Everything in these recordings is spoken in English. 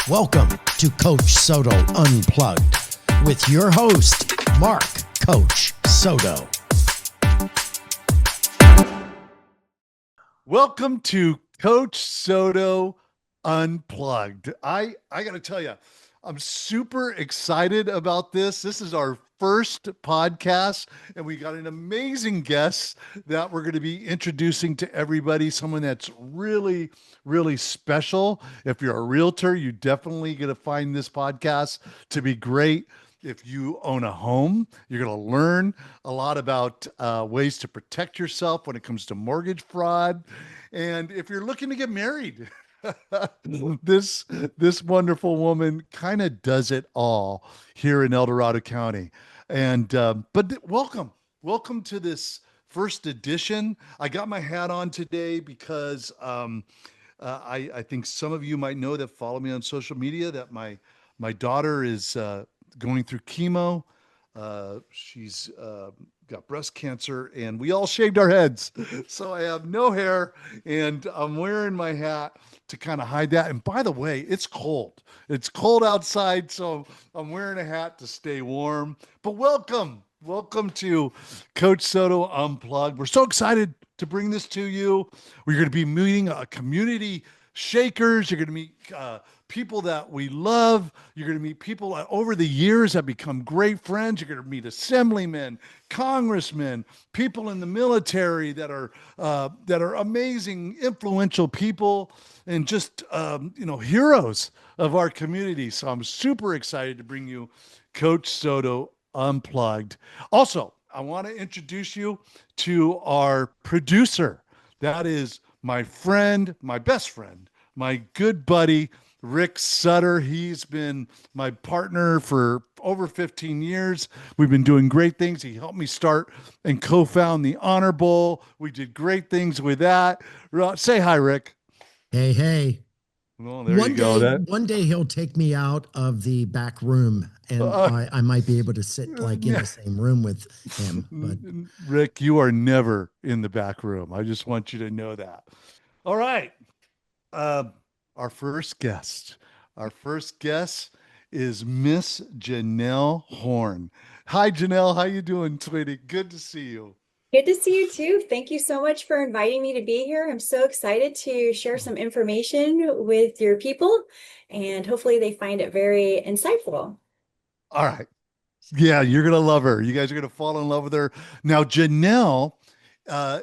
Welcome to Coach Soto Unplugged with your host, Mark Coach Soto. Welcome to Coach Soto Unplugged. I got to tell you, I'm super excited about this. This is our first podcast, and we got an amazing guest that we're going to be introducing to everybody, someone that's really, really special. If you're a realtor, you definitely going to find this podcast to be great. If you own a home, you're going to learn a lot about ways to protect yourself when it comes to mortgage fraud. And if you're looking to get married, this wonderful woman kind of does it all here in El Dorado County. And welcome to this first edition. I got my hat on today because I think some of you might know that follow me on social media that my daughter is going through chemo. She's got breast cancer, and we all shaved our heads. So I have no hair, and I'm wearing my hat to kind of hide that. And by the way, it's cold. It's cold outside, so I'm wearing a hat to stay warm. But welcome to Coach Soto Unplugged. We're so excited to bring this to you. We're going to be meeting a community shakers. You're going to meet people that we love. You're going to meet people that over the years have become great friends. You're going to meet assemblymen, congressmen, people in the military that are amazing, influential people, and just heroes of our community. So I'm super excited to bring you Coach Soto Unplugged. Also, I want to introduce you to our producer. That is my friend, my best friend, my good buddy, Rick Sutter. He's been my partner for over 15 years. We've been doing great things. He helped me start and co-found the Honor Bowl. We did great things with that. Say hi, Rick. Hey. Well, there you go. One day he'll take me out of the back room, and I might be able to sit like in the same room with him. But Rick, you are never in the back room. I just want you to know that. All right. Our first guest is Miss Janelle Horne. Hi, Janelle. How you doing, sweetie? Good to see you. Good to see you too. Thank you so much for inviting me to be here. I'm so excited to share some information with your people, and hopefully they find it very insightful. All right. Yeah, you're going to love her. You guys are going to fall in love with her. Now, Janelle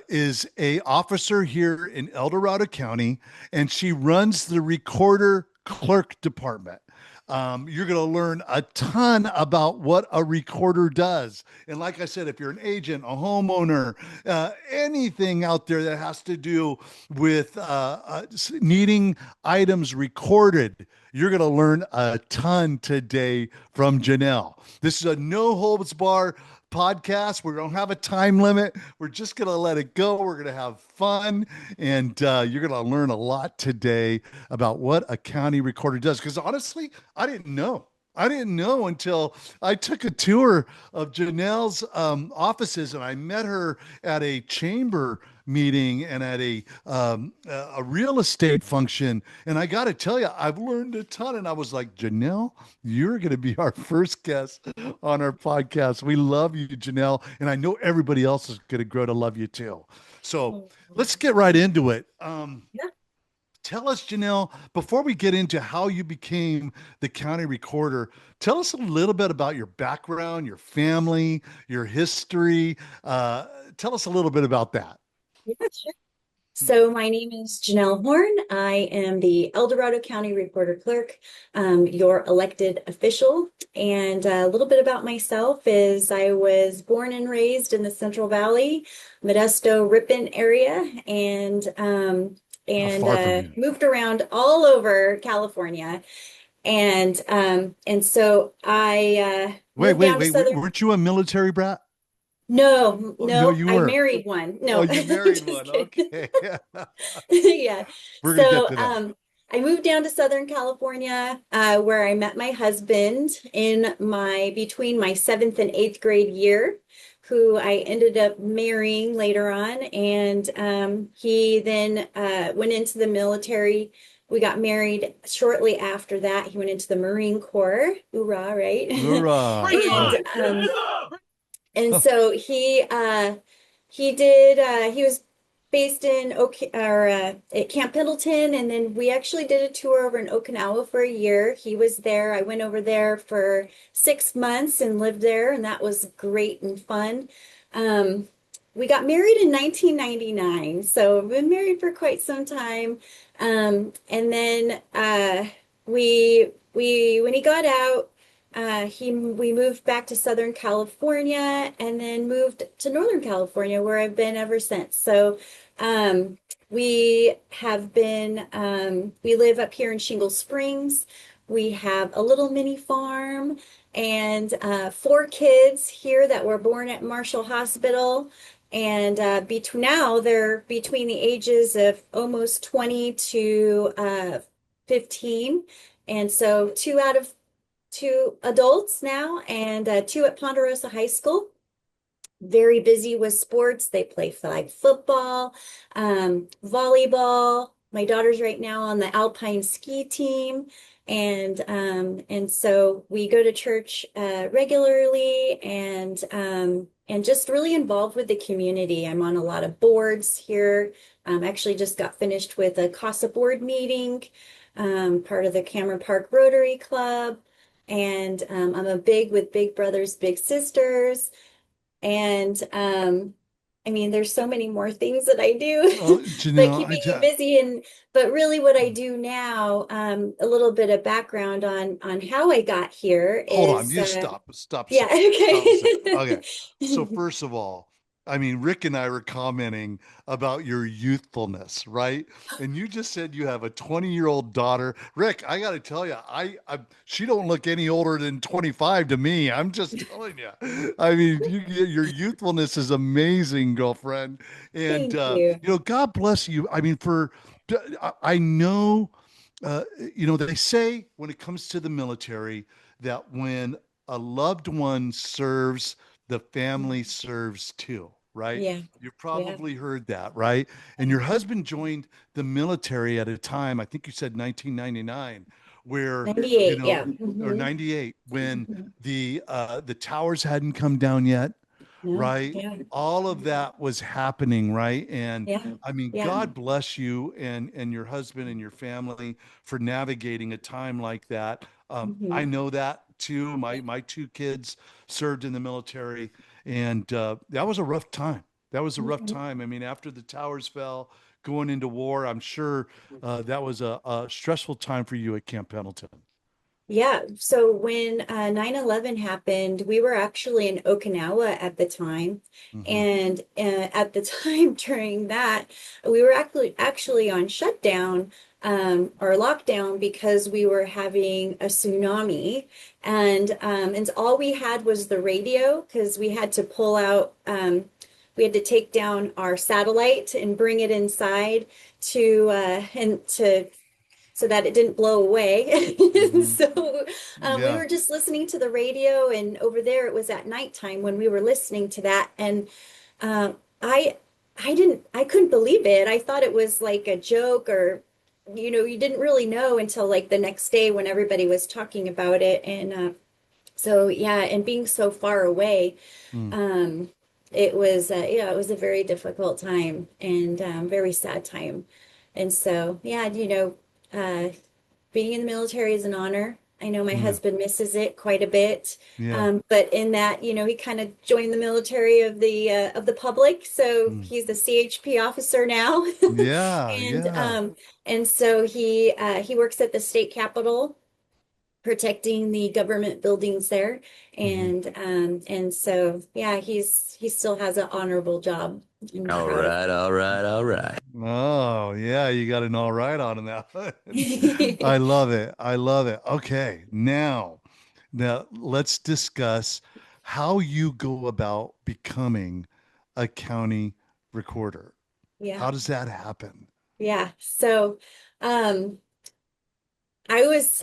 is a officer here in El Dorado County, and she runs the Recorder-Clerk department. You're going to learn a ton about what a recorder does. And like I said, if you're an agent, a homeowner, anything out there that has to do with needing items recorded, you're going to learn a ton today from Janelle. This is a no holds bar podcast. We don't have a time limit. We're just going to let it go. We're going to have fun. And you're going to learn a lot today about what a county recorder does. Because honestly, I didn't know until I took a tour of Janelle's offices, and I met her at a chamber meeting and at a real estate function. And I got to tell you, I've learned a ton. And I was like, Janelle, you're going to be our first guest on our podcast. We love you, Janelle. And I know everybody else is going to grow to love you too. So let's get right into it. Yeah. Tell us, Janelle, before we get into how you became the county recorder, tell us a little bit about your background, your family, your history. Tell us a little bit about that. Yeah, sure. So my name is Janelle Horne. I am the El Dorado County Recorder-Clerk, your elected official. And a little bit about myself is I was born and raised in the Central Valley, Modesto, Ripon area, and moved around all over California. And so I wait, weren't you a military brat? No, you I weren't. married one. No, Oh, you married just one. kidding. Okay. Yeah. We're gonna get So to that. I moved down to Southern California, where I met my husband between my 7th and 8th grade year, who I ended up marrying later on. And he then went into the military we got married shortly after that. He went into the Marine Corps. Hoorah, right? Hoorah. And so he was based in at Camp Pendleton, and then we actually did a tour over in Okinawa for a year. He was there. I went over there for 6 months and lived there, and that was great and fun. We got married in 1999, so we've been married for quite some time. And then we when he got out, we moved back to Southern California and then moved to Northern California, where I've been ever since. So we live up here in Shingle Springs. We have a little mini farm and 4 kids here that were born at Marshall Hospital. And they're between the ages of almost 20 to 15. And so 2 adults now, and 2 at Ponderosa High School. Very busy with sports. They play flag football, volleyball. My daughter's right now on the alpine ski team. And so we go to church regularly, and just really involved with the community. I'm on a lot of boards here. Actually just got finished with a CASA board meeting, part of the Cameron Park Rotary Club. And I'm a with Big Brothers Big Sisters. And I mean, there's so many more things that I do, Oh, but Janelle, keeping you busy. But really what I do now, a little bit of background on how I got here hold on, is you stop. yeah, okay. Okay. So first of all, I mean, Rick and I were commenting about your youthfulness, right? And you just said you have a 20-year-old daughter. Rick, I got to tell you, she don't look any older than 25 to me. I'm just telling you. I mean, your youthfulness is amazing, girlfriend. And Thank you. God bless you. I mean, I know, they say when it comes to the military that when a loved one serves, the family serves too, right? Yeah, You've yeah. probably heard that, right? And your husband joined the military at a time, I think you said 1999, where, 98, yeah. or 98, when the towers hadn't come down yet, No, right? yeah, All of that was happening, right? And yeah, I mean, yeah. God bless you and your husband and your family for navigating a time like that. I know that too. My 2 kids served in the military, and that was a rough time. That was a rough time. I mean, after the towers fell, going into war, I'm sure that was a stressful time for you at Camp Pendleton. Yeah, so when 9/11 happened, we were actually in Okinawa at the time. Mm-hmm. And at the time during that, we were actually on shutdown or lockdown because we were having a tsunami. And all we had was the radio because we had to pull out, we had to take down our satellite and bring it inside to so that it didn't blow away. So we Yeah. were just listening to the radio, and over there it was at nighttime when we were listening to that. And I I couldn't believe it. I thought it was like a joke, or you didn't really know until like the next day when everybody was talking about it. And so yeah, and being so far away, Mm. it was it was a very difficult time and very sad time. And so yeah, being in the military is an honor. I know my Yeah. husband misses it quite a bit, Yeah. but in that, he kind of joined the military of the public, so Mm. he's the CHP officer now, Yeah. and Yeah. so he works at the state capitol, protecting the government buildings there, Mhm. and so yeah, he still has an honorable job. I'm All proud of right, all right, all right. Oh, yeah, you got an all right on that one. I him. love it. I love it. Okay, now let's discuss how you go about becoming a county recorder. Yeah, How does that happen? yeah. So, um, I was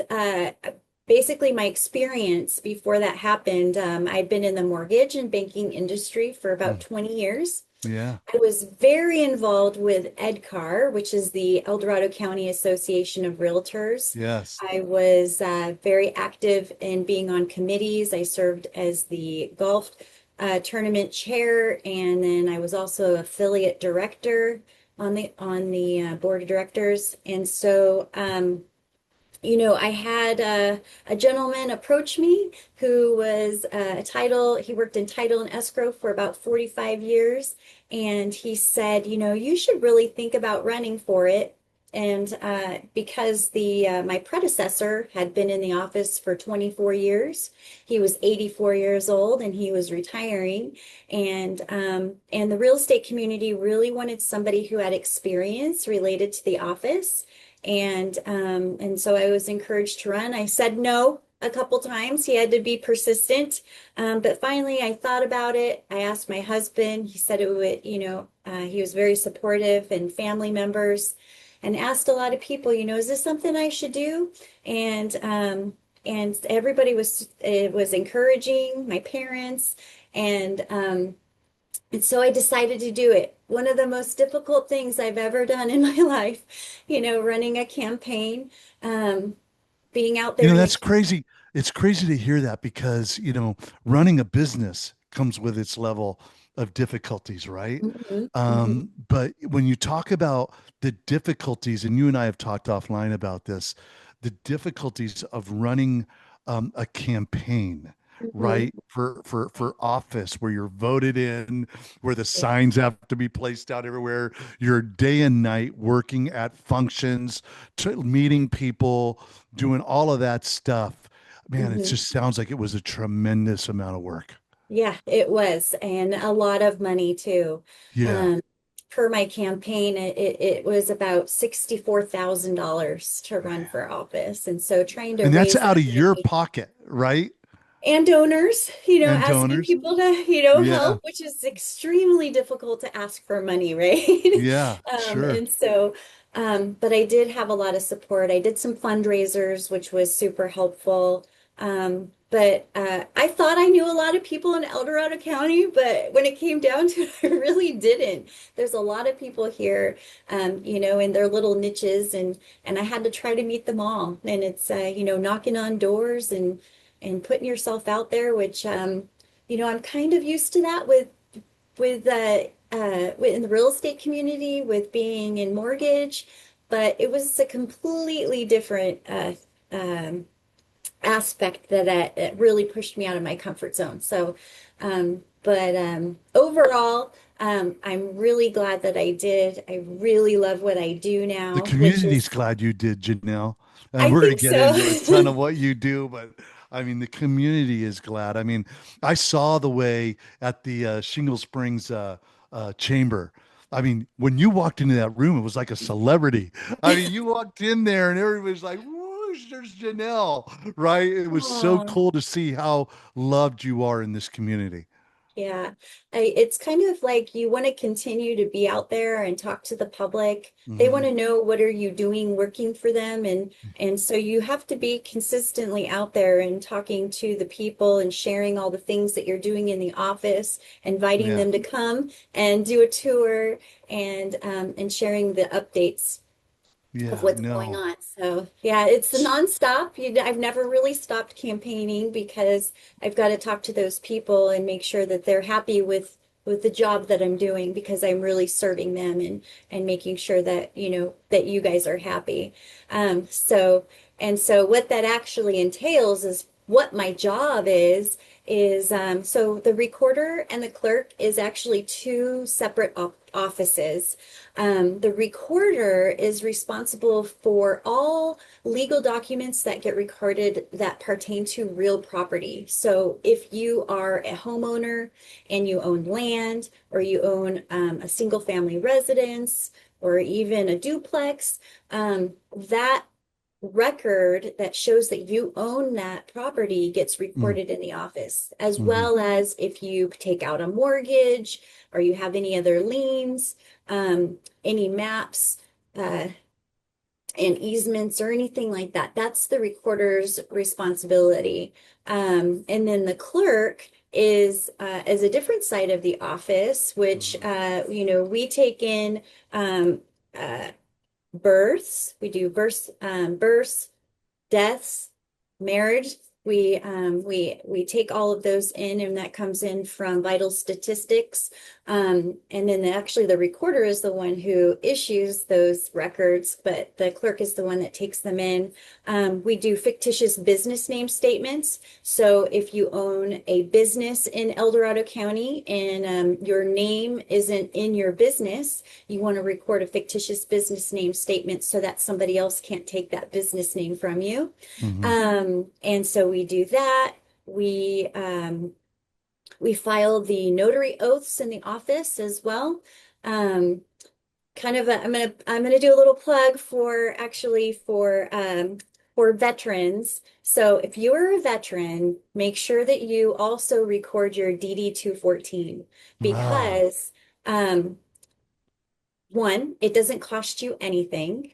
basically my experience before that happened. I'd been in the mortgage and banking industry for about Mm, 20 years. Yeah. I was very involved with EDCAR, which is the El Dorado County Association of Realtors. Yes. I was very active in being on committees. I served as the golf tournament chair, and then I was also affiliate director on the board of directors. And so, I had a gentleman approach me who was he worked in title and escrow for about 45 years. And he said, you should really think about running for it. And because my predecessor had been in the office for 24 years, he was 84 years old and he was retiring. And the real estate community really wanted somebody who had experience related to the office. And so I was encouraged to run. I said no a couple times. He had to be persistent. But finally I thought about it. I asked my husband. He said it would, he was very supportive, and family members, and asked a lot of people, is this something I should do? And everybody was encouraging, my parents, and so I decided to do it. One of the most difficult things I've ever done in my life, running a campaign, being out there in That's the crazy. It's crazy to hear that because, running a business comes with its level of difficulties, right? Mhm, mhm. But when you talk about the difficulties, and you and I have talked offline about this, the difficulties of running a campaign, Mhm. right? For office where you're voted in, where the Yeah. signs have to be placed out everywhere. You're day and night working at functions, meeting people, doing all of that stuff. Man, it Mhm. just sounds like it was a tremendous amount of work. Yeah, it was, and a lot of money too. Yeah. Um, per my campaign, it was about $64,000 to run for office, and so trying to And that's raise out that of your money. pocket, right? And donors, And asking donors. people to, Yeah. help, which is extremely difficult to ask for money, right? Yeah. Sure. And so, but I did have a lot of support. I did some fundraisers, which was super helpful. But I thought I knew a lot of people in El Dorado County, but when it came down to it, I really didn't. There's a lot of people here, in their little niches, and I had to try to meet them all. And it's, knocking on doors and putting yourself out there, which I'm kind of used to that in the real estate community with being in mortgage, but it was a completely different um, aspect that really pushed me out of my comfort zone. So, but overall, I'm really glad that I did. I really love what I do The now, which community's is, glad you did, Janelle. And I we're going think to get into a ton so. of what you do, but I mean, the community is glad. I mean, I saw the way at the Shingle Springs chamber. I mean, when you walked into that room, it was like a celebrity. I mean, you walked in there and everybody's like, whoosh, there's Janelle, right? It was so Aw. cool to see how loved you are in this community. Yeah, it's kind of like you want to continue to be out there and talk to the public. They want Hmm. to know what are you doing working for them, and so you have to be consistently out there and talking to the people and sharing all the things that you're doing in the office, inviting Yeah. them to come and do a tour, and sharing the updates of Yeah. what's going No. on. So yeah, it's the nonstop. I've never really stopped campaigning because I've got to talk to those people and make sure that they're happy with the job that I'm doing because I'm really serving them and making sure that that you guys are happy. So what that actually entails is what my job is so the recorder and the clerk is actually two separate offices. The recorder is responsible for all legal documents that get recorded that pertain to real property. So if you are a homeowner and you own land, or you own a single family residence, or even a duplex, that record that shows that you own that property gets Mm, recorded in the office, as mhm. well as if you take out a mortgage or you have any other liens, any maps, uh, and easements or anything like that. That's the recorder's responsibility. And then the clerk is a different side of the office, which Mhm. we take in uh, births. We do births, deaths, marriage. We take all of those in, and that comes in from vital statistics. And then actually the recorder is the one who issues those records, but the clerk is the one that takes them in. We do fictitious business name statements. So if you own a business in El Dorado County and your name isn't in your business, you want to record a fictitious business name statement so that somebody else can't take that business name from you. Mhm. And so we do that. We file the notary oaths in the office as well. Um, I'm gonna do a little plug for actually for veterans. So if you are a veteran, make sure that you also record your DD 214 Ah, because one, it doesn't cost you anything.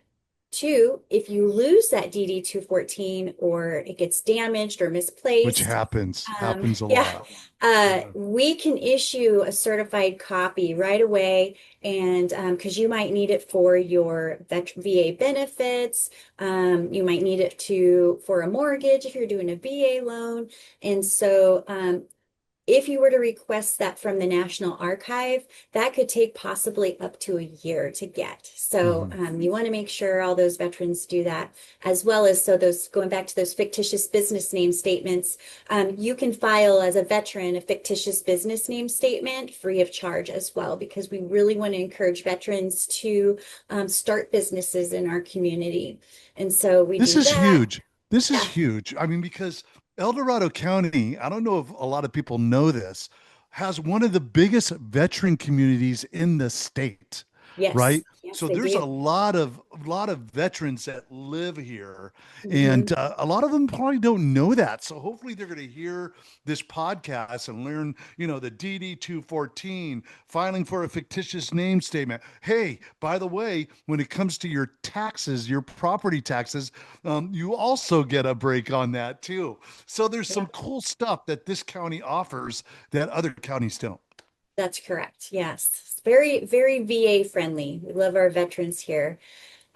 Two, if you lose that DD 214 or it gets damaged or which misplaced, happens a yeah, lot. Yeah. we can issue a certified copy right away. And because you might need it for your VA benefits, you might need it for a mortgage if you're doing a VA loan. And so if you were to request that from the National Archive, that could take possibly up to a year to get. So Mhm. you want to make sure all those veterans do that, as well as so those going back to those fictitious business name statements. You can file as a veteran a fictitious business name statement free of charge as well, because we really want to encourage veterans to start businesses in our community. And so we This do is that. huge. This is Yeah. huge. I mean, because El Dorado County, I don't know if a lot of people know this, has one of the biggest veteran communities in the state, right? Yes. Yes, So they there's do. a lot of veterans that live here, Hmm. and a lot of them probably don't know that. So hopefully they're going to hear this podcast and learn, the DD 214, filing for a fictitious name statement. Hey, by the way, when it comes to your taxes, your property taxes, you also get a break on that too. So there's some cool stuff that this county offers that other counties don't. That's correct. Yes. It's very, very VA friendly. We love our veterans here.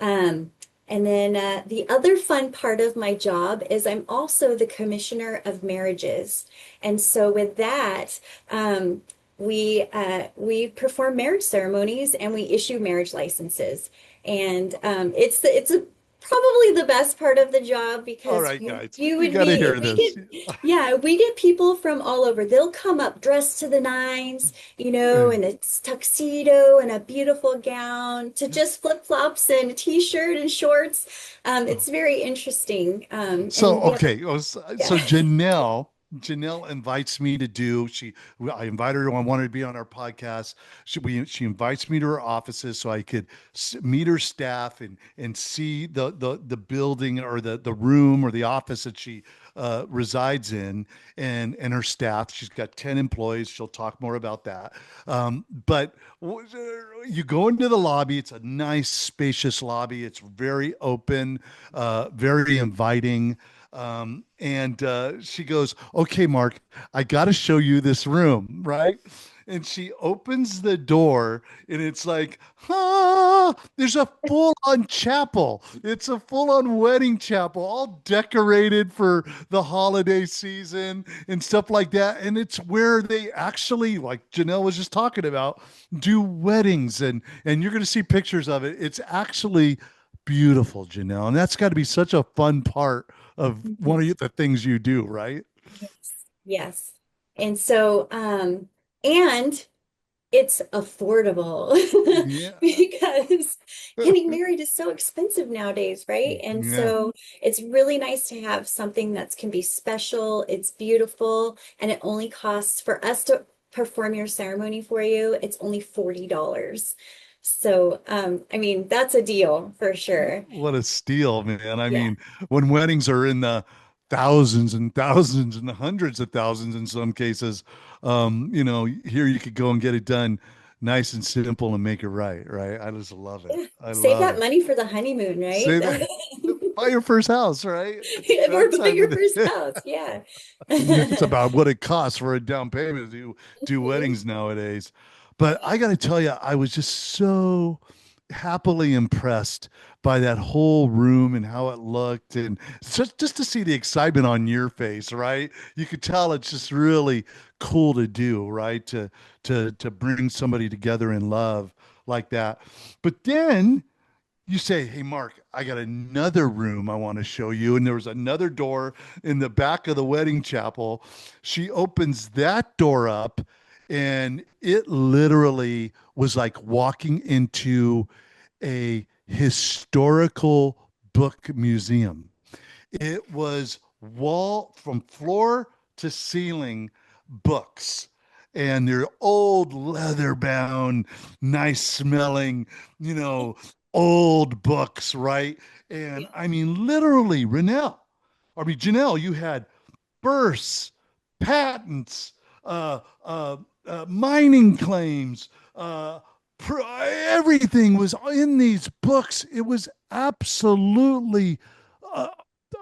Um, and then the other fun part of my job is I'm also the commissioner of marriages. And so with that, we perform marriage ceremonies and we issue marriage licenses. And it's a probably the best part of the job All because right, guys, you we would got to be hear we this. get yeah, we get people from all over. They'll come up dressed to the nines, in a tuxedo and a beautiful gown to just flip-flops and a t-shirt and shorts. It's very interesting. So, And we have, okay. So yeah, Janelle invites me to I invited her. I wanted to be on our podcast. She invites me to her offices so I could meet her staff and see the building or the room or the office that she resides in and her staff. She's got 10 employees. She'll talk more about that. But you go into the lobby. It's a nice, spacious lobby. It's very open, very inviting. And she goes, "Okay, Mark, I got to show you this room, right?" And she opens the door, and it's like, there's a full-on chapel. It's a full-on wedding chapel, all decorated for the holiday season and stuff like that. And it's where they actually, like Janelle was just talking about, do weddings, and you're going to see pictures of it. It's actually beautiful, Janelle, and that's got to be such a fun part of one of the things you do, right? yes, yes. And so, and it's affordable Yeah. because getting married is so expensive nowadays, right? And Yeah. so it's really nice to have something that can be special, it's beautiful, and it only costs for us to perform your ceremony for you, it's only $40. So, I mean, that's a deal for sure. What a steal, man. I Yeah. mean, when weddings are in the thousands and thousands and hundreds of thousands in some cases, here you could go and get it done nice and simple and make it right, right? I just love it. Yeah. I Save love that it. money for the honeymoon, right? Say that. Buy your first house, right? Or That's buy how your it first is. house. Yeah. It's about what it costs for a down payment to do weddings nowadays. But I got to tell you, I was just so happily impressed by that whole room and how it looked, and just to see the excitement on your face, right? You could tell it's just really cool to do, right? To bring somebody together in love like that. But then you say, "Hey, Mark, I got another room I want to show you." And there was another door in the back of the wedding chapel. She opens that door up, and it literally was like walking into a historical book museum. It was wall from floor to ceiling books. And they're old leather bound, nice smelling, you know, old books, right? And I mean, literally, Janelle, you had births, patents, uh, mining claims, everything was in these books. It was absolutely uh,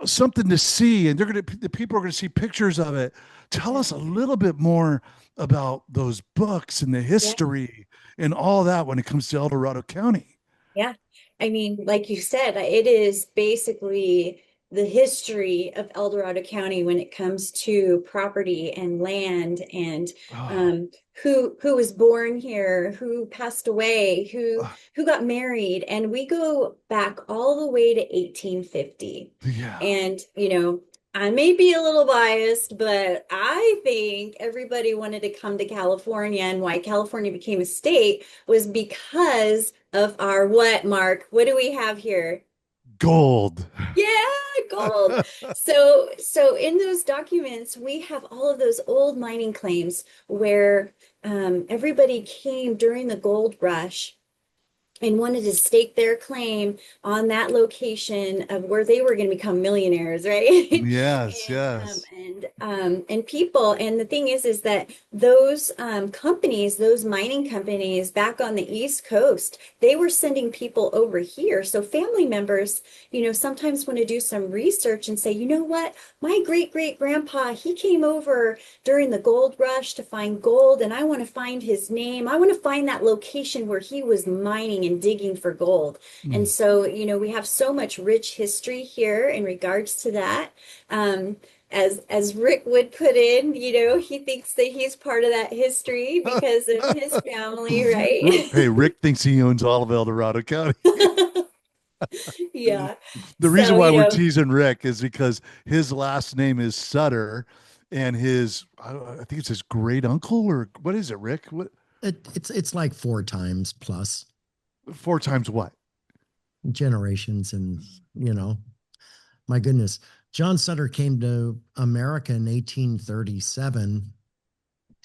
something to see, and the people are gonna see pictures of it. Tell Yeah. us a little bit more about those books and the Yeah. history and all that when it comes to El Dorado County. Yeah. I mean, like you said, it is basically the history of El Dorado County when it comes to property and land and Oh, who was born here, who passed away, uh, who got married. And we go back all the way to 1850. yeah. And, I may be a little biased, but I think everybody wanted to come to California, and why California became a state was because of our what, Mark? What do we have here? Gold. Yeah, gold. So in those documents, we have all of those old mining claims where everybody came during the gold rush and wanted to stake their claim on that location of where they were going to become millionaires, right? Yes, yes. And people, and the thing is that those companies, those mining companies back on the East Coast, they were sending people over here. So family members, sometimes want to do some research and say, you know what, my great great grandpa, he came over during the gold rush to find gold, and I want to find his name. I want to find that location where he was mining and digging for gold. And Mm. so, we have so much rich history here in regards to that. As Rick would put in, he thinks that he's part of that history because of his family, right? Hey, Rick thinks he owns all of El Dorado County. Yeah. The reason So, why we're teasing Rick is because his last name is Sutter, and I think it's his great uncle, or what is it, Rick? What, It's like four times plus four times what? generations, and my goodness, John Sutter came to America in 1837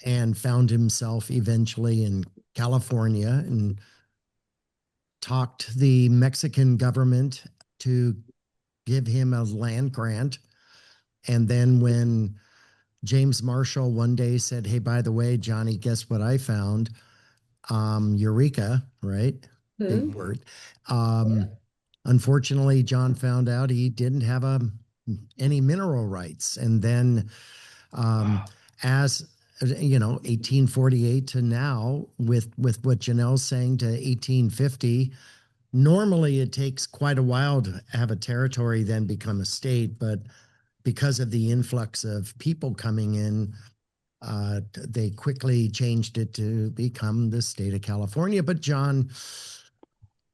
and found himself eventually in California and talked the Mexican government to give him a land grant. And then when James Marshall one day said, "Hey, by the way, Johnny, guess what I found?" Eureka, right? Big hmm, word. Um, Unfortunately, John found out he didn't have any mineral rights. And then um, Wow. as 1848 to now, with what Janelle's saying, to 1850, normally it takes quite a while to have a territory then become a state, but because of the influx of people coming in, they quickly changed it to become the state of California. But John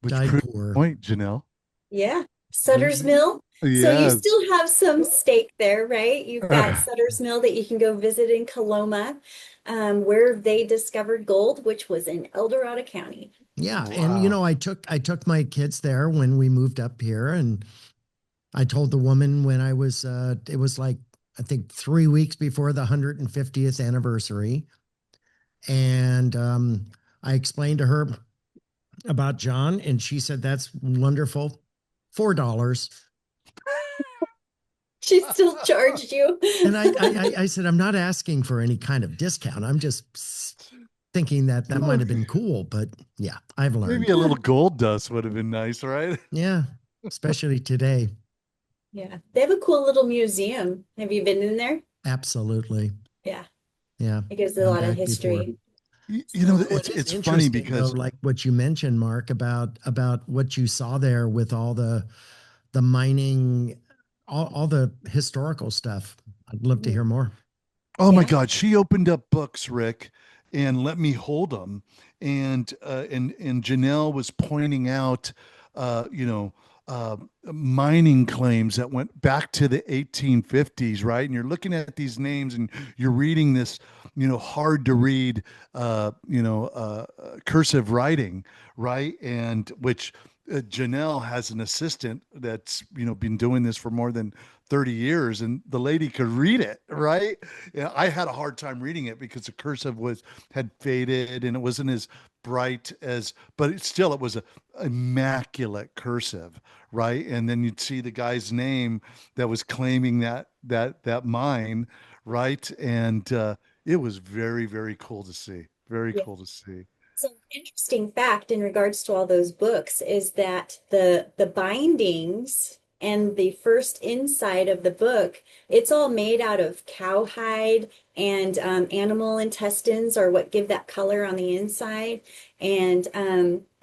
Which died proves the poor. point, Janelle. yeah. Sutter's Mill. So you Yes. still have some stake there, right? You've got Sutter's Mill that you can go visit in Coloma, where they discovered gold, which was in El Dorado County. Yeah, and Wow. I took my kids there when we moved up here, and I told the woman when I was it was like I think 3 weeks before the 150th anniversary, and I explained to her about John, and she said, "That's wonderful, $4." She still charged you. And I said, "I'm not asking for any kind of discount. I'm just thinking that might have been cool." But yeah, I've Maybe learned. a little gold dust would have been nice, right? Yeah, especially today. Yeah. They have a cool little museum. Have you been in there? Absolutely. Yeah. Yeah. It gives a Gone lot of back before. history. You know, So it is it's funny interesting though, because like what you mentioned, Mark, about what you saw there with all the mining, all the historical stuff. I'd love to Mhm. hear more. oh my Yeah. God, she opened up books, Rick, and let me hold them. And Janelle was pointing out, you know, mining claims that went back to the 1850s, right? And you're looking at these names and you're reading this, hard to read, cursive writing, right? And which Janelle has an assistant that's been doing this for more than 30 years, and the lady could read it, right? Yeah, I had a hard time reading it because the cursive had faded and it wasn't as bright as, but it was a immaculate cursive, right? And then you'd see the guy's name that was claiming that mine, right? And it was very, very cool to see. Very Yeah. cool to see. So interesting fact in regards to all those books is that the bindings and the first inside of the book, it's all made out of cowhide and animal intestines are what give that color on the inside. And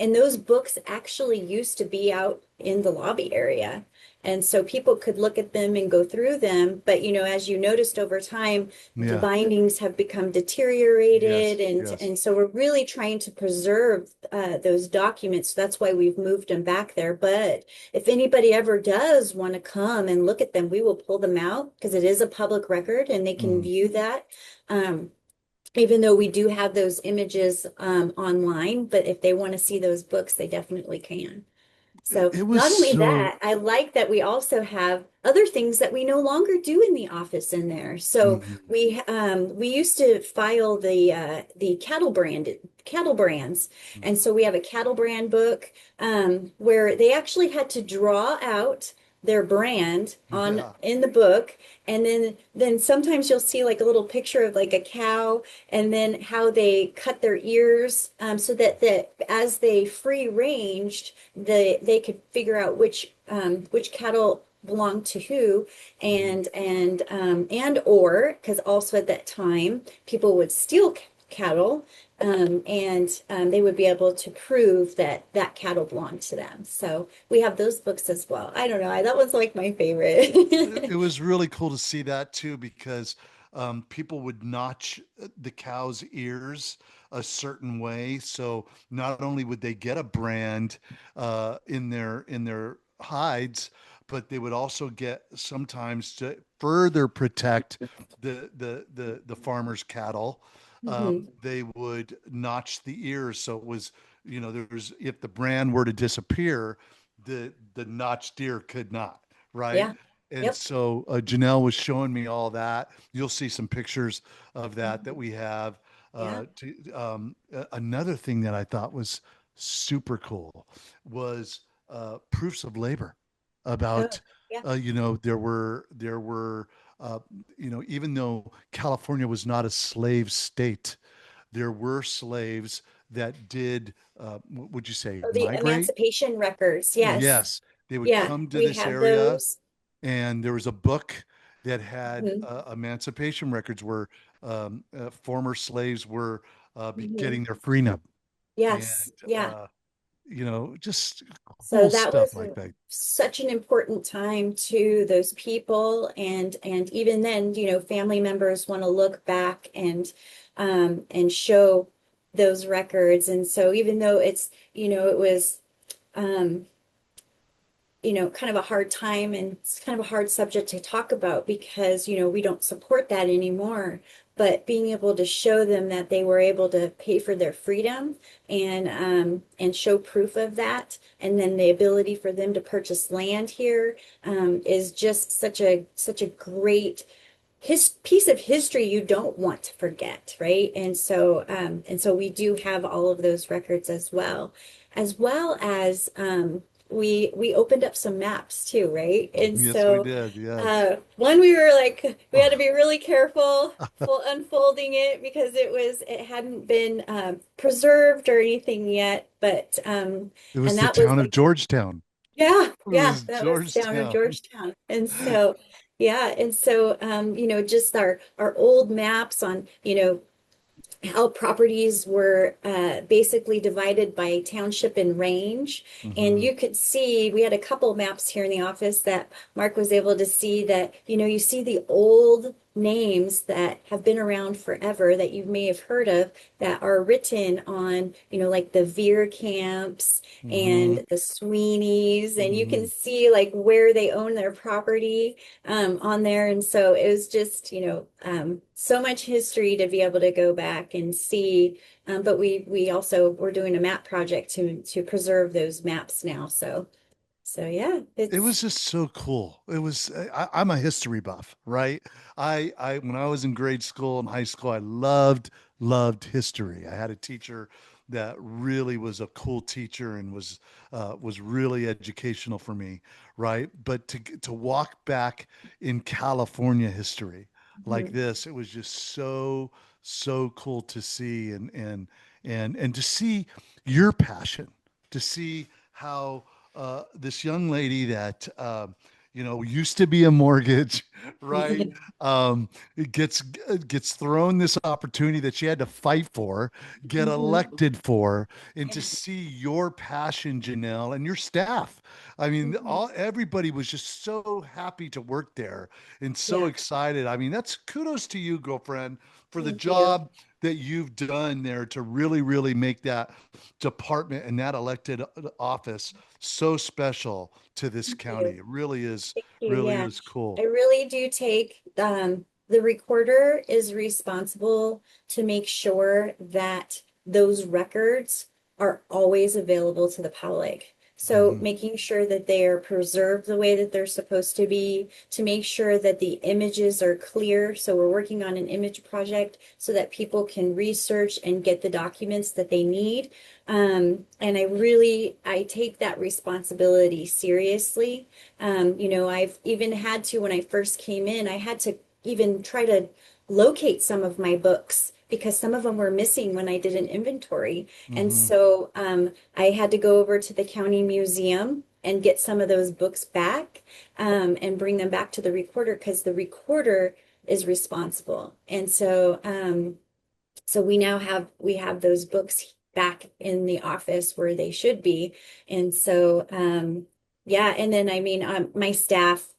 those books actually used to be out in the lobby area. And so people could look at them and go through them. But as you noticed over time, the Yeah. bindings have become Yes. deteriorated, and Yes. and so we're really trying to preserve those documents. So that's why we've moved them back there. But if anybody ever does want to come and look at them, we will pull them out because it is a public record and they can Mhm. view that. Um, Even though we do have those images online, but if they want to see those books, they definitely can. So It was not only so. that, I like that we also have other things that we no longer do in the office in there. So Mhm. we used to file the cattle brands, and so we have a cattle brand book where they actually had to draw out their brand on Yeah. in the book, and then sometimes you'll see like a little picture of like a cow and then how they cut their ears so that as they free ranged they could figure out which cattle belonged to who Mhm. and or because also at that time people would steal cattle and they would be able to prove that that cattle belonged to them. So we have those books as well. I don't know. That was like my It favorite. was really cool to see that too, because people would notch the cow's ears a certain way. So not only would they get a brand in their hides, but they would also get sometimes to further protect the farmer's cattle. Mhm. They would notch the ears, so it was there's if the brand were to disappear, the notched ear could not, right? Yeah. And Yep. so Janelle was showing me all that. You'll see some pictures of that Mhm. we have. Yeah. Another thing that I thought was super cool was proofs of labor Oh, about, yeah. there were, uh, even though California was not a slave state, there were slaves that did, would you say, Oh, the migrate? Emancipation records. Yes. Yes, they would Yeah, come to we this have area, those. and there was a book that had Mhm. emancipation records where former slaves were Mhm. getting their freedom, and Yes. Yeah. uh, just So cool that stuff was like that. such an important time to those people, and even then, family members want to look back and show those records. And so even though it was um kind of a hard time and it's kind of a hard subject to talk about because, we don't support that anymore. But being able to show them that they were able to pay for their freedom and show proof of that, and then the ability for them to purchase land here is just such a great piece of history you don't want to forget, right? And so we do have all of those records as well as we opened up some maps too, right? And Yes, we so did. Yes. one we were like we had to be really careful full unfolding it because it hadn't been preserved or anything yet, but It and was the that was town of like Georgetown. Yeah, It yeah, was that was down in Georgetown. Georgetown. And so, yeah, and so, just our old maps on, how properties were basically divided by township and range. And Hmm. you could see, we had a couple maps here in the office that Mark was able to see that, you see the old names that have been around forever that you may have heard of that are written on, like the Veer camps Hmm. and the Sweeneys. And you Hmm. can see like where they own their property on there. And so it was just, so much history to be able to go back and see. But we also we're doing a map project to preserve those maps now. So yeah, It it's was just so cool. It was, I'm a history buff, right? When I was in grade school and high school, I loved history. I had a teacher that really was a cool teacher and was really educational for me, right? But to walk back in California history like Mhm. this, it was just so cool to see and to see your passion, to see how this young lady that used to be a mortgage, right? Um, it gets thrown this opportunity that she had to fight for, get Mhm. elected for, and to Yeah. see your passion, Janelle, and your staff. I mean, Mhm. everybody was just so happy to work there and so Yeah. excited. I mean, that's kudos to you, girlfriend, for the Thank you. job that you've done there to really make that department and that elected office so special to this Thank county. you. It Thank you. really Yeah. is I cool. really do take the recorder is responsible to make sure that those records are always available to the public. So Hmm. making sure that they are preserved the way that they're supposed to be, to make sure that the images are clear. So we're working on an image project so that people can research and get the documents that they need. And I take that responsibility seriously. I've even had to, when I first came in, I had to even try to locate some of my books because some of them were missing when I did an inventory. And Hmm. so I had to go over to the county museum and get some of those books back and bring them back to the recorder because the recorder is responsible. And so we have those books back in the office where they should be. And so yeah, and then I mean my staff,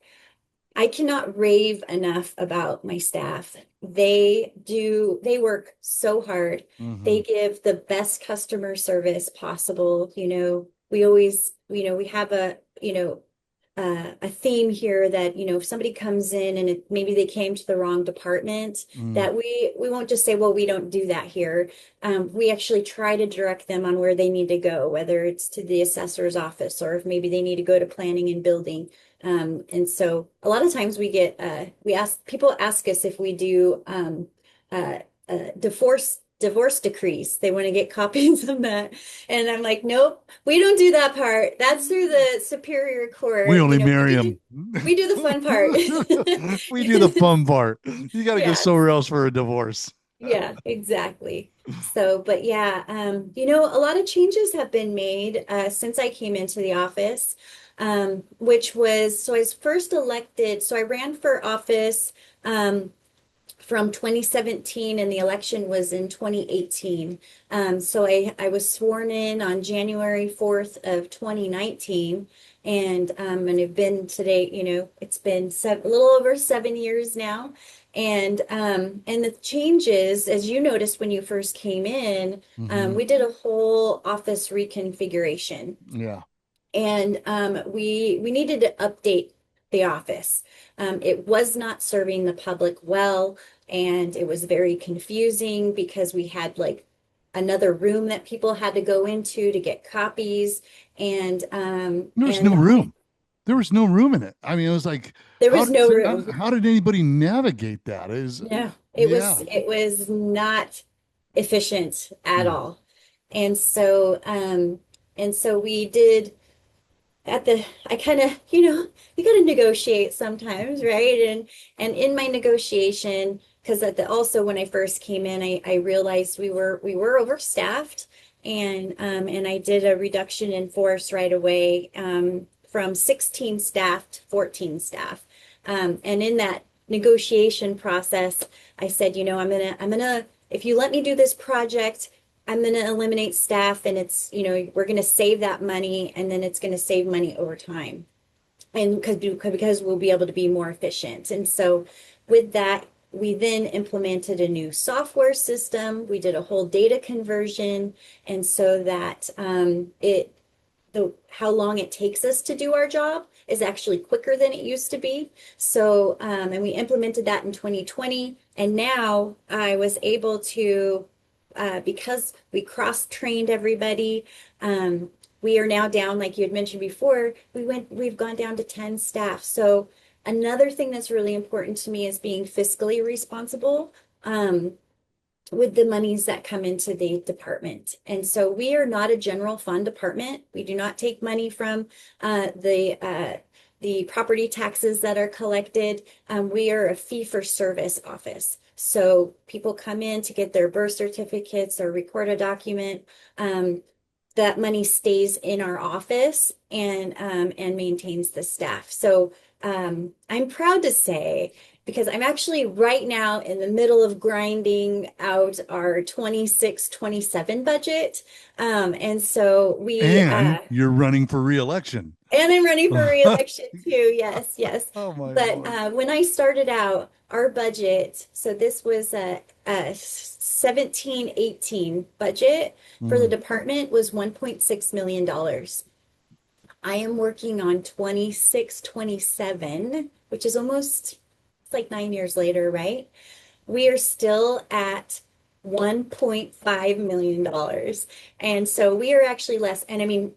I cannot rave enough about my staff. They work so hard. Hmm. They give the best customer service possible. We always, we have a theme here that, if somebody comes in and maybe they came to the wrong department, Mm. that we won't just say, well, we don't do that here. We actually try to direct them on where they need to go, whether it's to the assessor's office or if maybe they need to go to planning and building. And so a lot of times people ask us if we do uh, divorce decrees. They want to get copies of that. And I'm like, nope, we don't do that part. That's through the Superior We Court. only marry We them. do the fun part. We do the fun part. You got to go Yeah, somewhere else for a divorce. yeah, exactly. So, but yeah, a lot of changes have been made since I came into the office, so I was first elected. So I ran for office from 2017 and the election was in 2018. So I was sworn in on January 4th of 2019. And I've been today, it's been a little over 7 years now. And the changes, as you noticed when you first came in, Hmm. we did a whole office reconfiguration. Yeah. And we needed to update the office. It was not serving the public well, and it was very confusing because we had like another room that people had to go into to get copies, and There was no room. There was no room in it. I mean, it was like, there was no room. how did anybody navigate that? Is No, Yeah. it was not efficient at Mm. all. And so we did. I kind of, you got to negotiate sometimes, right? And in my negotiation, because also when I first came in, I realized we were overstaffed, and I did a reduction in force right away from 16 staff to 14 staff. And in that negotiation process, I said, if you let me do this project, I'm going to eliminate staff, and we're going to save that money, and then it's going to save money over time. And because we'll be able to be more efficient. And so with that, we then implemented a new software system. We did a whole data conversion. And so that how long it takes us to do our job is actually quicker than it used to be. So, and we implemented that in 2020. And now I was able to, because we cross-trained everybody, we are now down, like you had mentioned before, we've gone down to 10 staff. So another thing that's really important to me is being fiscally responsible with the monies that come into the department. And so we are not a general fund department. We do not take money from the property taxes that are collected. We are a fee-for-service office. So people come in to get their birth certificates or record a document. That money stays in our office and maintains the staff. So I'm proud to say, because I'm actually right now in the middle of grinding out our 26-27 budget. And so you're running for reelection. And I'm running for reelection too. Yes, yes. Oh my But when I started out, our budget, so this was a 17-18 budget for the department, was $1.6 million. I am working on 26-27, which is almost, it's like 9 years later, right? We are still at $1.5 million. And so we are actually less. And I mean,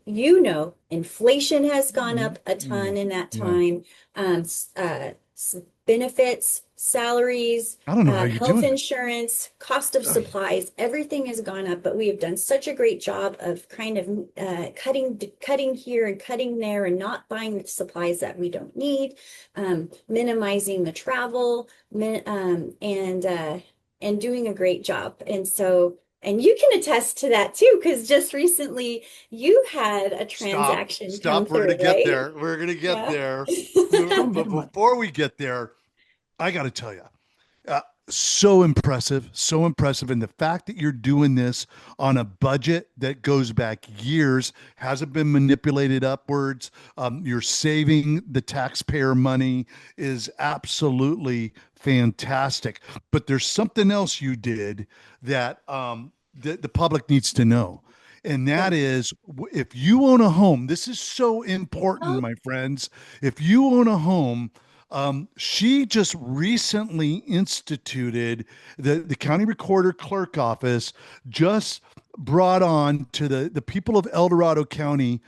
inflation has gone up a ton in that time. Benefits, salaries, I don't know how you health do it. insurance, cost of supplies, everything has gone up, but we have done such a great job of kind of cutting here and cutting there and not buying supplies that we don't need, minimizing the travel, and doing a great job. And so, and you can attest to that too, because just recently you had a transaction come through, We're going to get right? there. We're going to get there. But before we get there, I got to tell you, so impressive. And the fact that you're doing this on a budget that goes back years, hasn't been manipulated upwards. You're saving the taxpayer money is absolutely fantastic. But there's something else you did that the public needs to know. And that is, if you own a home, this is so important, my friends. If you own a home, she just recently instituted, the county recorder-clerk office just brought on to the people of El Dorado County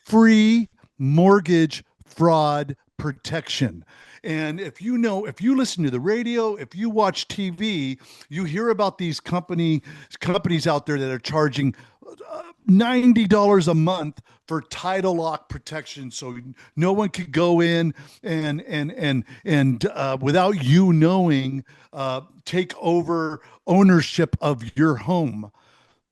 free mortgage fraud protection. And if you listen to the radio, if you watch TV, you hear about these companies out there that are charging $90 a month for title lock protection, so no one could go in and without you knowing, take over ownership of your home.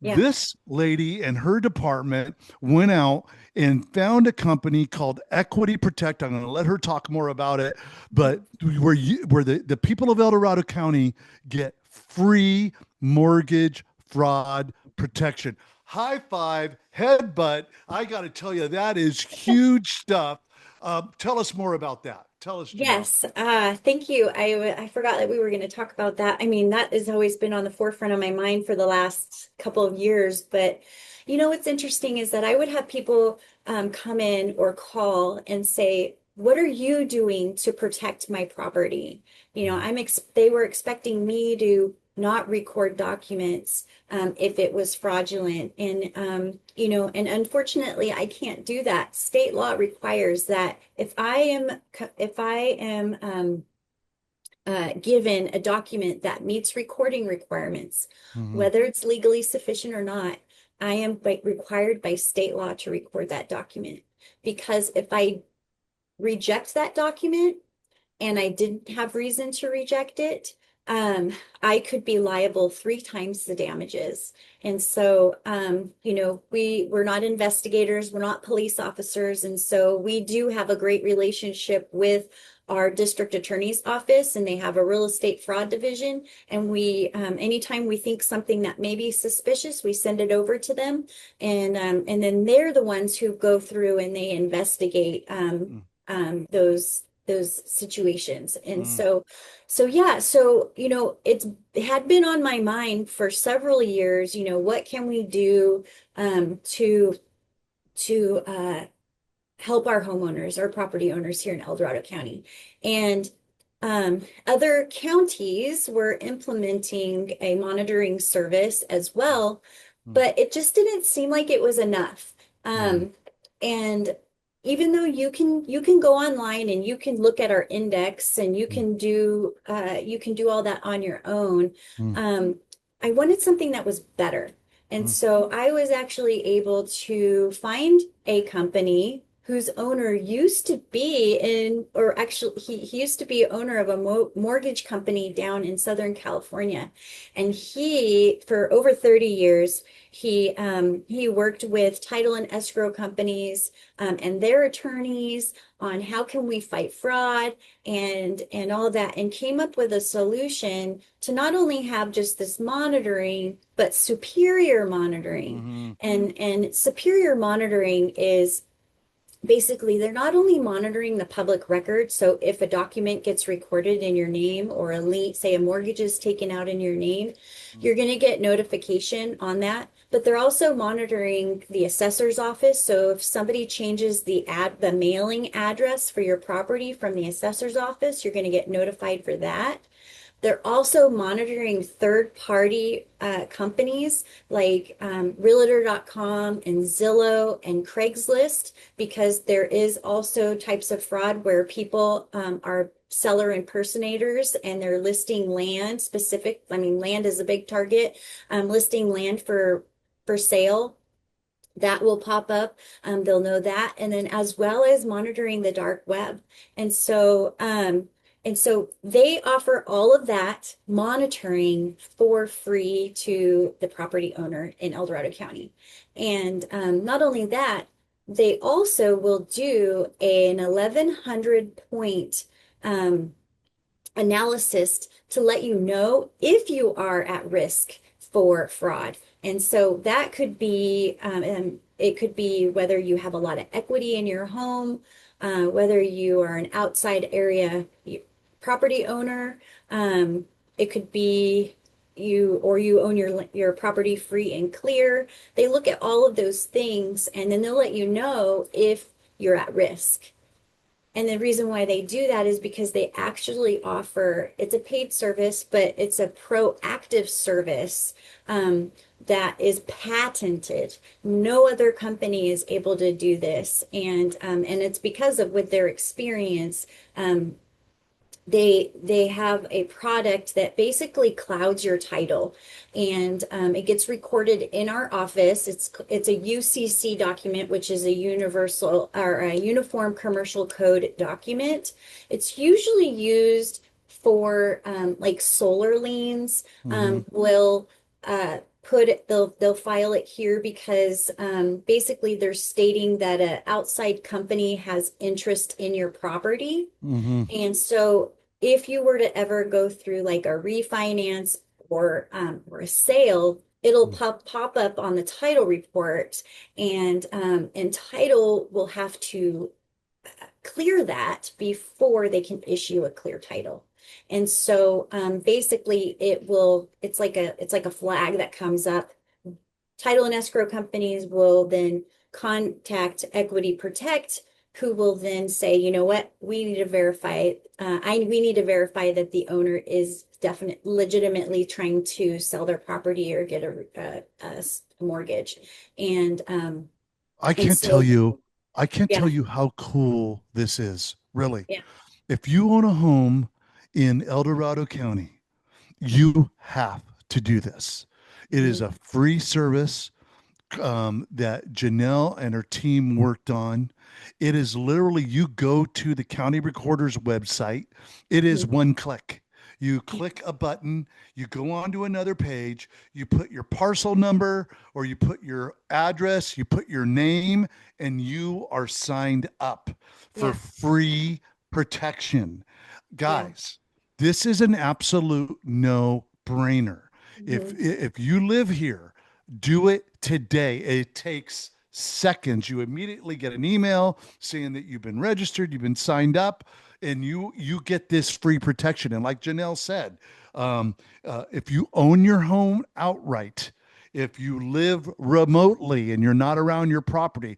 Yeah. This lady and her department went out and found a company called Equity Protect. I'm going to let her talk more about it, but where the people of El Dorado County get free mortgage fraud protection. High five, headbutt. I got to tell you, that is huge stuff. Tell us more about that. Tell us. Janelle. Yes, thank you. I forgot that we were going to talk about that. I mean, that has always been on the forefront of my mind for the last couple of years. But what's interesting is that I would have people come in or call and say, "What are you doing to protect my property?" They were expecting me to not record documents if it was fraudulent. And, and unfortunately, I can't do that. State law requires that if I am given a document that meets recording requirements, whether it's legally sufficient or not, I am required by state law to record that document. Because if I reject that document and I didn't have reason to reject it, I could be liable 3 times the damages. And so, we're not investigators, we're not police officers. And so we do have a great relationship with our district attorney's office, and they have a real estate fraud division. And anytime we think something that may be suspicious, we send it over to them. And then they're the ones who go through and they investigate those situations. And it had been on my mind for several years, what can we do to help our homeowners, our property owners here in El Dorado County. And other counties were implementing a monitoring service as well, but it just didn't seem like it was enough. And even though you can go online and you can look at our index and you can do all that on your own, I wanted something that was better. And so I was actually able to find a company whose owner used to be he used to be owner of a mortgage company down in Southern California. And for over 30 years, he worked with title and escrow companies and their attorneys on how can we fight fraud and all that, and came up with a solution to not only have just this monitoring, but superior monitoring. And superior monitoring is basically, they're not only monitoring the public record. So if a document gets recorded in your name, or say a mortgage is taken out in your name, you're going to get notification on that. But they're also monitoring the assessor's office. So if somebody changes the mailing address for your property from the assessor's office, you're going to get notified for that. They're also monitoring third-party companies like Realtor.com and Zillow and Craigslist, because there is also types of fraud where people are seller impersonators and they're listing land land is a big target, listing land for sale. That will pop up. They'll know that. And then as well as monitoring the dark web. And so they offer all of that monitoring for free to the property owner in El Dorado County. And not only that, they also will do an 1,100 point analysis to let you know if you are at risk for fraud. And so that could be, it could be whether you have a lot of equity in your home, whether you are an outside area property owner. It could be you own your property free and clear. They look at all of those things, and then they'll let you know if you're at risk. And the reason why they do that is because they actually it's a paid service, but it's a proactive service that is patented. No other company is able to do this. And it's because with their experience, they have a product that basically clouds your title, and it gets recorded in our office. It's a UCC document, which is a uniform commercial code document. It's usually used for like solar liens. They'll file it here because basically they're stating that an outside company has interest in your property. And so if you were to ever go through like a refinance or a sale, it'll pop up on the title report, and title will have to clear that before they can issue a clear title. And so basically it's like a flag that comes up. Title and escrow companies will then contact Equity Protect, who will then say, you know what, we need to verify that the owner is legitimately trying to sell their property or get a mortgage. And I can't tell you how cool this is, really. Yeah. If you own a home in El Dorado County, you have to do this. It is a free service that Janelle and her team worked on. It is literally, you go to the county recorder's website. It is one click. You click a button, you go on to another page, you put your parcel number or you put your address, you put your name, and you are signed up for Yeah. free protection. Yeah. Guys, this is an absolute no brainer. Mhm. If you live here, do it today. It takes seconds. You immediately get an email saying that you've been registered, you've been signed up, and you get this free protection. And like Janelle said, if you own your home outright, if you live remotely and you're not around your property,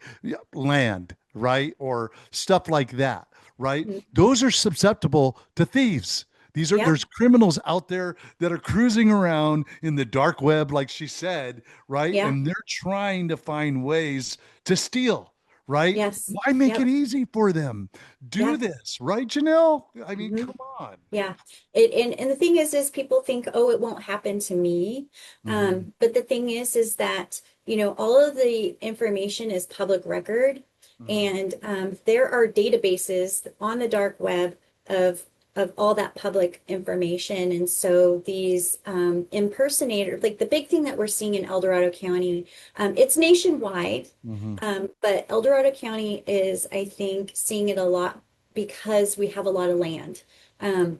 land, right, or stuff like that, right, Mhm. those are susceptible to thieves. Yeah. There's criminals out there that are cruising around in the dark web, like she said, right? Yeah. And they're trying to find ways to steal, right? Yes. Why make it Yep. easy for them? Do Yeah. this, right, Janelle? I mean, Mhm. come on. Yeah. And the thing is people think, oh, it won't happen to me. Mhm. But the thing is that, all of the information is public record, Mhm. and there are databases on the dark web of all that public information. And so these impersonators, like the big thing that we're seeing in El Dorado County, it's nationwide, Mhm. but El Dorado County is, I think, seeing it a lot because we have a lot of land. Um,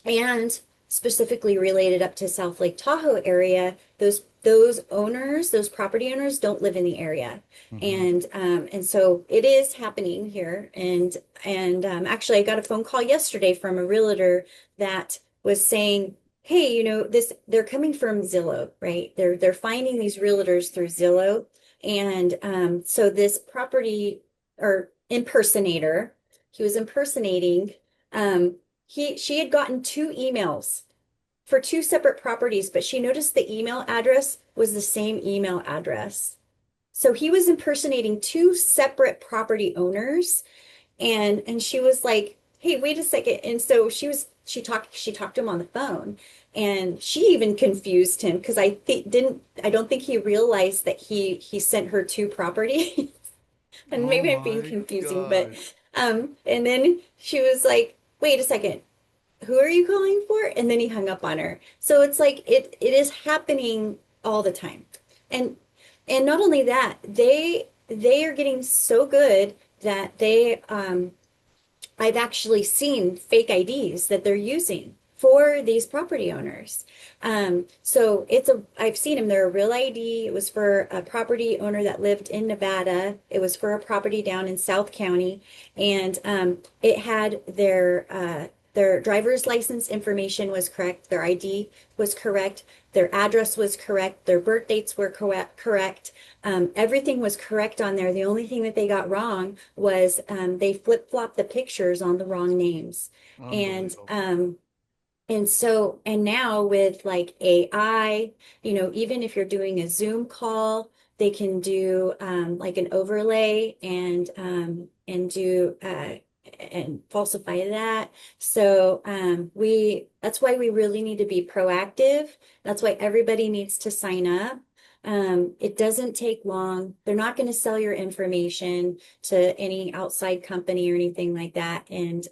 and specifically related up to South Lake Tahoe area, those owners, those property owners don't live in the area. Mhm. And so it is happening here. And actually I got a phone call yesterday from a realtor that was saying, hey, this, they're coming from Zillow, right? They're finding these realtors through Zillow. And so this property or impersonator, he was impersonating she had gotten two emails for two separate properties, but she noticed the email address was the same email address. So he was impersonating two separate property owners, and she was like, "Hey, wait a second." And so she talked to him on the phone, and she even confused him because I don't think he realized that he sent her two properties. And Oh maybe I'm being my confusing, but gosh. and then she was like, "Wait a second, who are you calling for?" And then he hung up on her. So it's like it is happening all the time. And and not only that, they are getting so good that I've actually seen fake IDs that they're using for these property owners. So I've seen them. They're a real ID. It was for a property owner that lived in Nevada. It was for a property down in South County, and it had their driver's license information was correct. Their ID was correct. Their address was correct. Their birth dates were correct. Everything was correct on there. The only thing that they got wrong was they flip-flopped the pictures on the wrong names. And Unbelievable. and now with like AI, even if you're doing a Zoom call, they can do like an overlay and do and falsify that. So we that's why we really need to be proactive. That's why everybody needs to sign up. It doesn't take long. They're not going to sell your information to any outside company or anything like that. And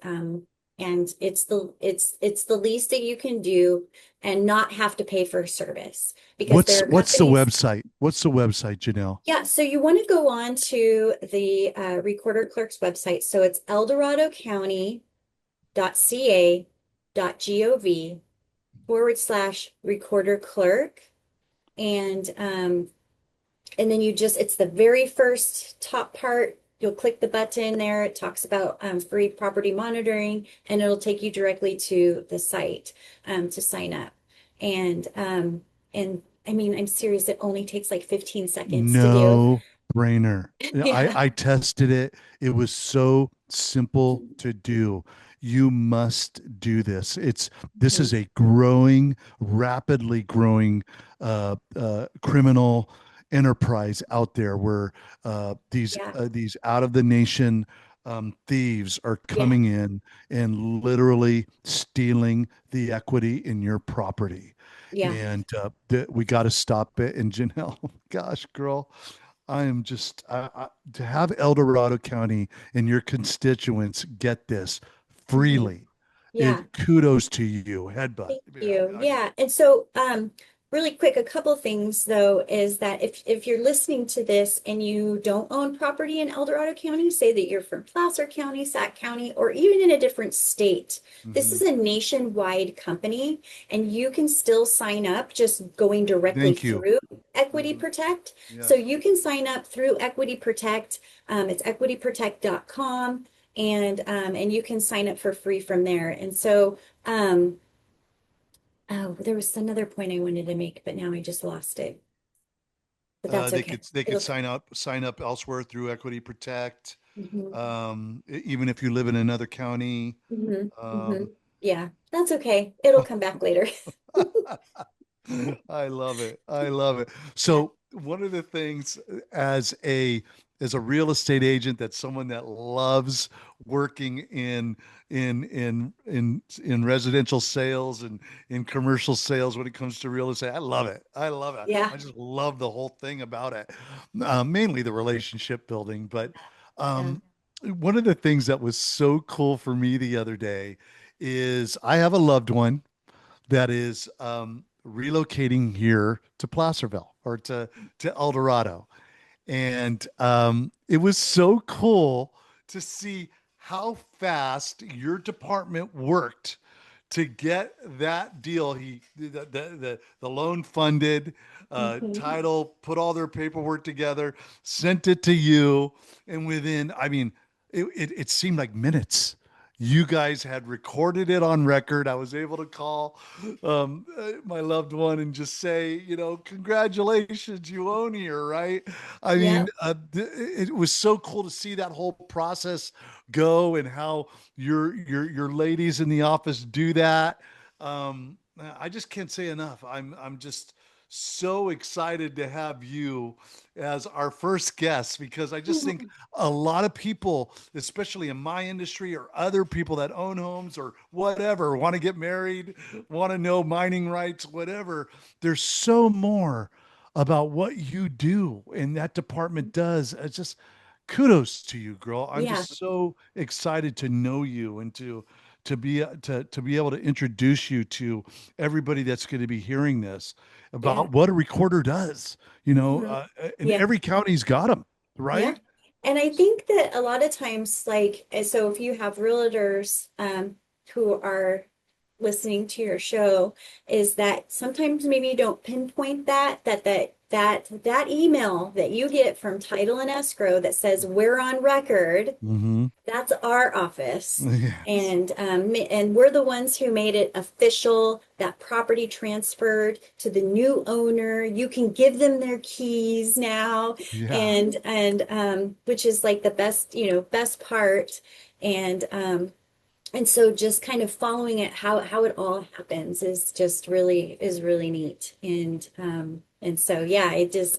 it's the least that you can do and not have to pay for a service because there are What's the companies. website? What's the website, Janelle? Yeah, so you want to go on to the Recorder Clerk's website. So it's eldoradocounty.ca.gov/recorder clerk. And then it's the very first top part. You'll click the button there. It talks about free property monitoring, and it'll take you directly to the site to sign up. And I mean, I'm serious. It only takes like 15 seconds to do. No brainer. Yeah. I tested it. It was so simple to do. You must do this. This Mhm. is a growing, rapidly growing criminal enterprise out there where Yeah. these out of the nation thieves are Yeah. coming in and literally stealing the equity in your property. Yeah. And we got to stop it. And Janelle, gosh, girl, I am just to have El Dorado County and your constituents get this Mhm. freely. Yeah. kudos to you, headbutt. Thank you. Yeah. And so, really quick, a couple things though is that if you're listening to this and you don't own property in El Dorado County, say that you're from Placer County, Sac County, or even in a different state, this is a nationwide company and you can still sign up just going directly Thank you. through Equity Protect. So Yes. you can sign up through Equity Protect. It's equityprotect.com and you can sign up for free from there. And so, oh, there was another point I wanted to make, but now I just lost it. But that's They okay. could sign up elsewhere through Equity Protect. Mhm, Even if you live in another county. mhm, Um, mhm. Yeah, that's okay. It'll come back later. I love it. I love it. So one of the things as a real estate agent, that's someone that loves working in residential sales and in commercial sales when it comes to real estate. I love it. I love it. Yeah, I just love the whole thing about it. Mainly the relationship building, but yeah. um, one of the things that was so cool for me the other day is I have a loved one that is relocating here to Placerville or to El Dorado, and it was so cool to see how fast your department worked to get that deal. The loan funded, Mhm. title, put all their paperwork together, sent it to you, and within, I mean, it seemed like minutes. You guys had recorded it on record. I was able to call my loved one and just say, congratulations, you own here, right? I mean, Yep. it was so cool to see that whole process go and how your ladies in the office do that. I just can't say enough. I'm just so excited to have you as our first guest because I just think a lot of people, especially in my industry or other people that own homes or whatever, want to get married, want to know mining rights, whatever. There's so more about what you do and that department does. It's just kudos to you, girl. I'm Yeah. just so excited to know you and to be able to introduce you to everybody that's going to be hearing this Yeah. about what a recorder does. Mhm. And Yeah. every county's got them, Yeah. right? And I think that a lot of times, like, so if you have realtors who are listening to your show, is that sometimes maybe you don't pinpoint that email that you get from title and escrow that says we're on record. Mm-hmm. That's our office. Yes. And we're the ones who made it official, that property transferred to the new owner. You can give them their keys now, Yeah. and which is like the best, best part. And and so just kind of following it, how it all happens is really neat. And so yeah, it's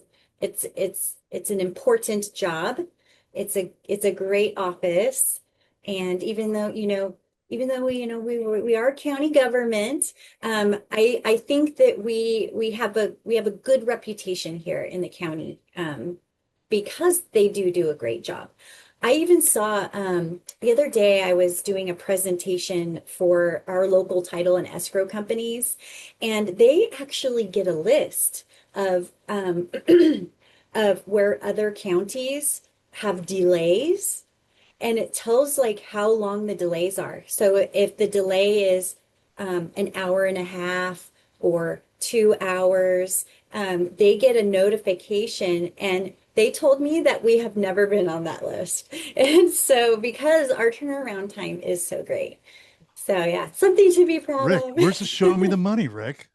an important job. It's a great office. And even though we are county government, I think that we have a good reputation here in the county, because they do a great job. I even saw the other day I was doing a presentation for our local title and escrow companies, and they actually get a list of of where other counties have delays, and it tells like how long the delays are. So if the delay is an hour and a half or 2 hours, they get a notification, and they told me that we have never been on that list. And so because our turnaround time is so great. So yeah, something to be proud Rick, of. where's the show me the money, Rick?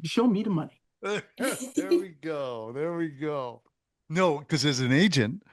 Show me the money. There we go. There we go. No, because as an agent,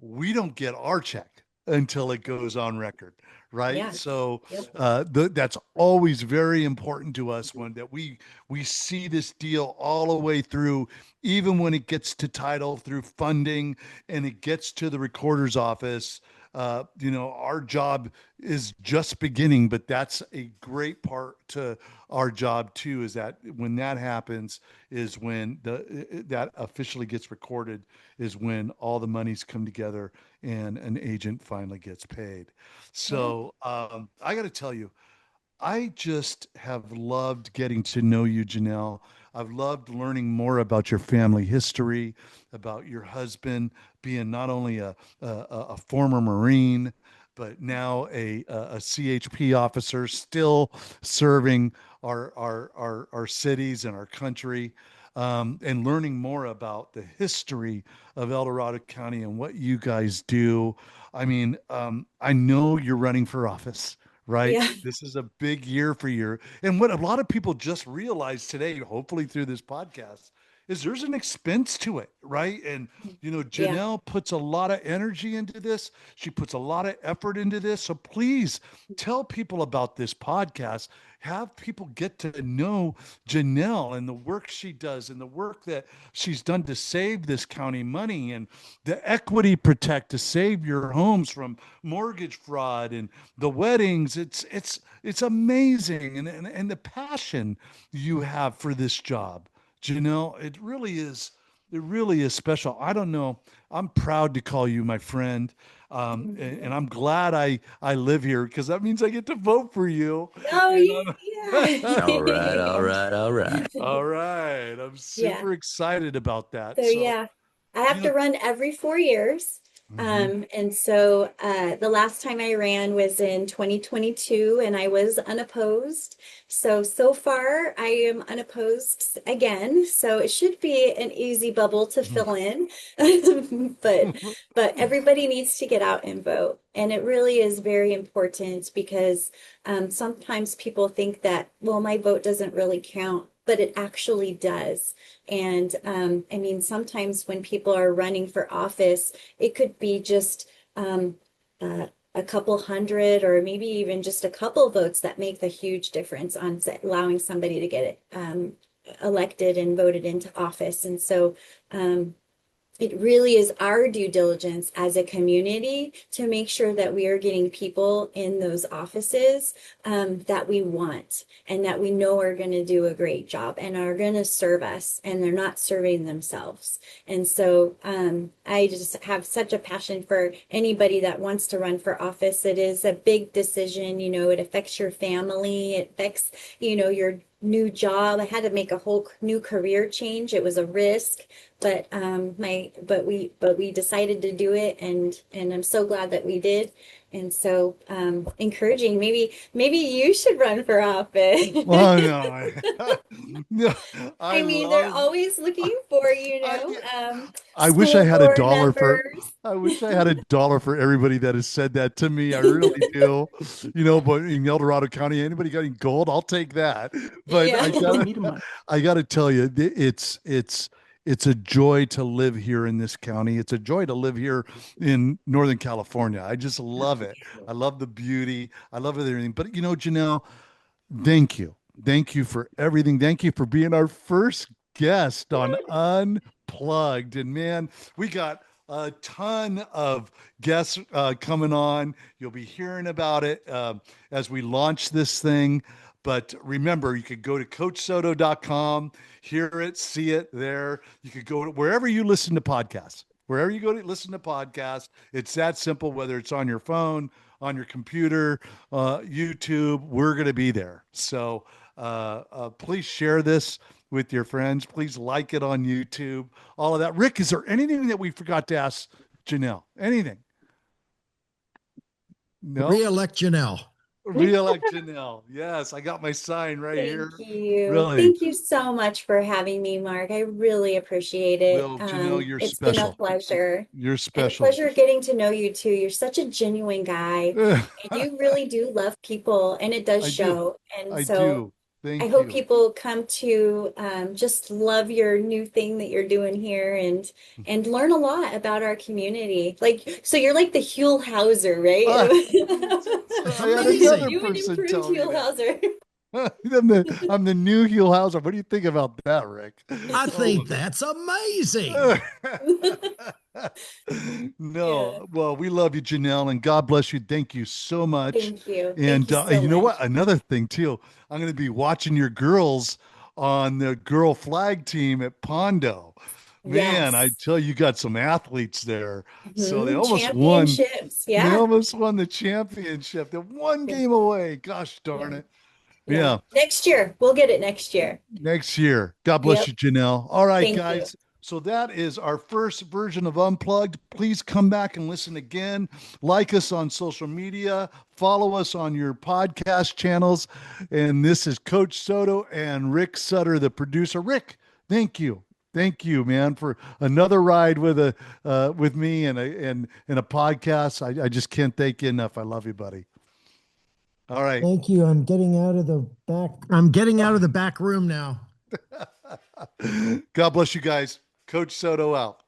we don't get our check until it goes on record, right? Yeah. So Yep. that's always very important to us when that we see this deal all the way through, even when it gets to title through funding and it gets to the recorder's office. our job is just beginning, but that's a great part to our job too, is that when that happens is when that officially gets recorded, is when all the monies come together and an agent finally gets paid. Yeah. So I got to tell you, I just have loved getting to know you, Janelle. I've loved learning more about your family history, about your husband being not only a former Marine, but now a CHP officer, still serving our cities and our country, and learning more about the history of El Dorado County and what you guys do. I mean, I know you're running for office, right? Yeah. This is a big year for you. And what a lot of people just realized today, hopefully through this podcast, is there's an expense to it, right? And, Yeah. Janelle puts a lot of energy into this. She puts a lot of effort into this. So please tell people about this podcast. Have people get to know Janelle and the work she does and the work that she's done to save this county money and the equity protect to save your homes from mortgage fraud and the weddings. It's amazing. And the passion you have for this job, Janelle, it really is special. I don't know. I'm proud to call you my friend. And I'm glad I live here, because that means I get to vote for you. Oh, And yeah. All right, all right, all right. all right. I'm Yeah. super excited about that. So So, yeah, I have you to know, run every 4 years. mhm. And so the last time I ran was in 2022 and I was unopposed. So far I am unopposed again. So it should be an easy bubble to fill in. But everybody needs to get out and vote. And it really is very important because sometimes people think that, well, my vote doesn't really count, but it actually does. And I mean, sometimes when people are running for office, it could be just a couple hundred or maybe even just a couple votes that make the huge difference on allowing somebody to get it elected and voted into office. And so it really is our due diligence as a community to make sure that we are getting people in those offices that we want and that we know are going to do a great job and are going to serve us, and they're not serving themselves. And so I just have such a passion for anybody that wants to run for office. It is a big decision. It affects your family. It affects, your new job. I had to make a whole new career change. It was a risk, but we decided to do it, and I'm so glad that we did. And so encouraging, maybe you should run for office. Well, no, no, I mean, they're always looking for, I wish I school had a board dollar members. I wish I had a dollar for everybody that has said that to me. I really do. But in El Dorado County, anybody got any gold? I'll take that. But Yeah. I gotta tell you, it's a joy to live here in this county. It's a joy to live here in Northern California. I just love it. I love the beauty. I love everything. But Janelle, thank you. Thank you for everything. Thank you for being our first guest on Unplugged. And man, we got a ton of guests coming on. You'll be hearing about it as we launch this thing. But remember, you could go to coachsoto.com, hear it, see it there. You could go to wherever you listen to podcasts. Wherever you go to listen to podcasts, it's that simple, whether it's on your phone, on your computer, YouTube, we're going to be there. So please share this with your friends. Please like it on YouTube, all of that. Rick, is there anything that we forgot to ask Janelle? Anything? No? Reelect Janelle. Reelect Janelle. Yes, I got my sign right here. Thank you. Really. Thank you so much for having me, Mark. I really appreciate it. Well, Janelle, you're it's special. been a pleasure. You're And a special. pleasure getting to know you too. You're such a genuine guy, and you really do love people, and it does I do. show. And I so do. Thank I hope you. people come to just love your new thing that you're doing here and learn a lot about our community. So you're like the Huell Hauser, right? I had Amazing. another You would person improve tell me Huell that. Hauser. I'm the new Hugh Hauser. What do you think about that, Rick? I think that's amazing. No, Yeah. well, we love you, Janelle, and God bless you. Thank you so much. Thank you. And Thank you so you know much. what? Another thing too, I'm going to be watching your girls on the girl flag team at Pondo. Man, I Yes. tell you, you got some athletes there. So they Mhm. almost won. Championships. They Yeah. almost won the championship. They're one Yeah. game away. Gosh darn Yeah. it. Yeah. Yeah. Next year. We'll get it next year. Next year. God bless Yep. you, Janelle. All right, Thank you. guys. So that is our first version of Unplugged. Please come back and listen again. Like us on social media, follow us on your podcast channels. And this is Coach Soto and Rick Sutter, the producer. Rick, thank you. Thank you, man, for another ride with me and a podcast. I just can't thank you enough. I love you, buddy. All right. Thank you. I'm getting out of the back. I'm getting out of the back room now. God bless you guys. Coach Soto out.